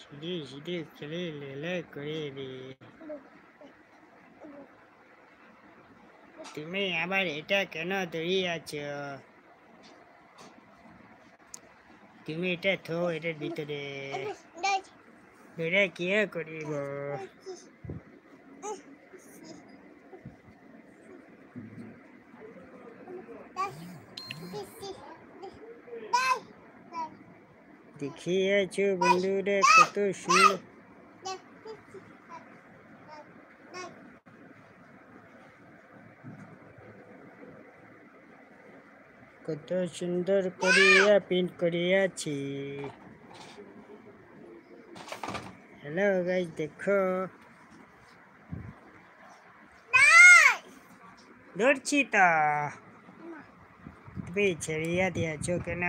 সিঁড়ি সিঁড়ি খেলে লেলে করে রে। তুমি আবার এটা কেন দাঁড়িয়ে আছো? তুমি এটা থো এটার ভিতরে। এটা কি করিব? দেখিয়েছো বন্ধুরা কত সুন্দর কত সুন্দর করিয়া প্রিন্ট করিয়াছি। হ্যালো গাইস, দেখো ধরছি তো। তুমি ছেড়িয়া দিয়েছো কেন?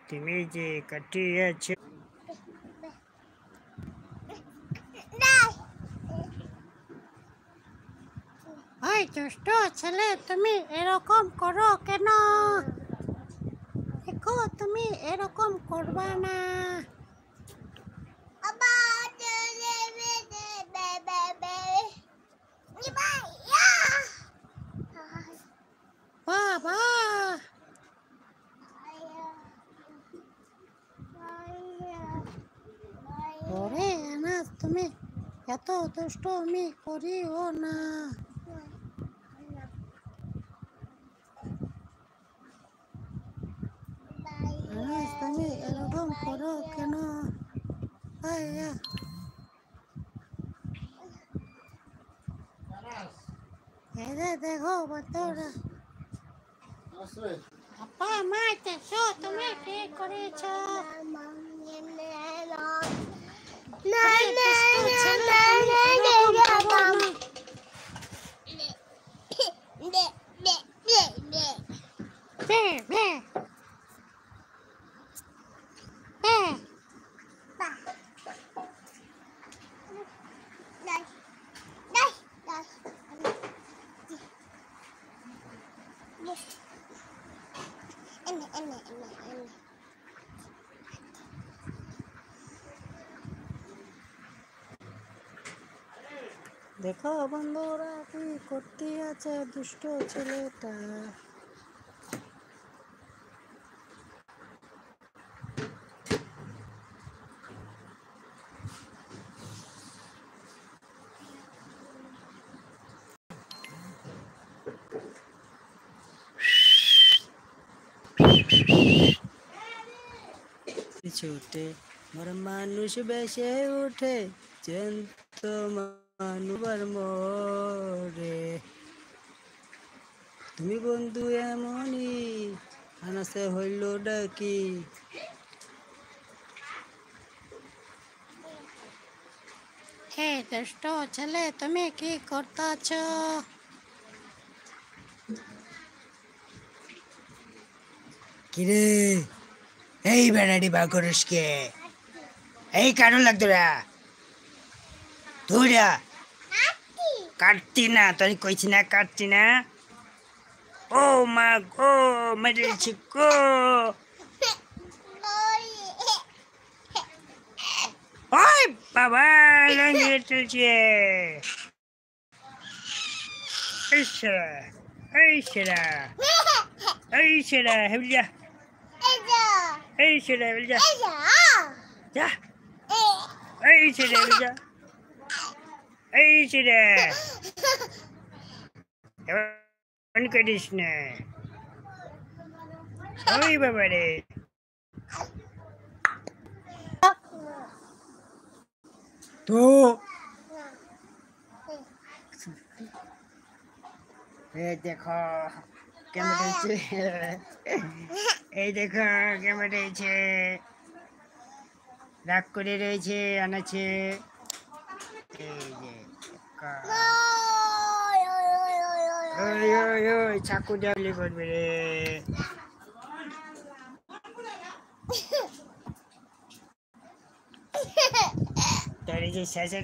তুমি যে কাটিয়েছো। ওই দুষ্ট ছেলে, তুমি এরকম করো কেন? দেখো, তুমি এরকম করবা না। বাবা, ওরে আনাস, তুমি এত দুষ্টুমি করিও না। আনাস, তুমি এরকম করো কেন? আয়া, এই যে দেখো বন্ধুরা, আপা মা দেখো তুমি কি করেছো। দেখো বন্ধুরা কি করতে আছে দুষ্ট ছেলেটা। ছুটে মোর মানুষ বেসে উঠে জ্যান্ত মানুবার মরে। তুমি বন্ধু এমনই আনাসে হইল ডাকি। হে দুষ্ট ছেলে, তুমি কি করতেছ? কিরে এই বেড়াটি বা করিস কে? এই কারণ লাগতো রা তোরা কাটতি না, তোর কইছি না কাটতি না। ও মা গো, মেরেছি গো। ওই বাবা মেরে চলছে। এই সেরা, এই সেরা, এই সেরা হেবলিয়া, এই সেরা হেবলিয়া যা, এই সেরা হেবলিয়া, এই সেরা এমন করিস না। ওই বাবা রে, তো এই দেখো কেমন হয়েছে, এই দেখো কেমন হয়েছে, রাগ করে রয়েছে আনাছে। এই যে ওই ওই ওই চাকু ডাবলি করবে রে। তার এই যে শেষে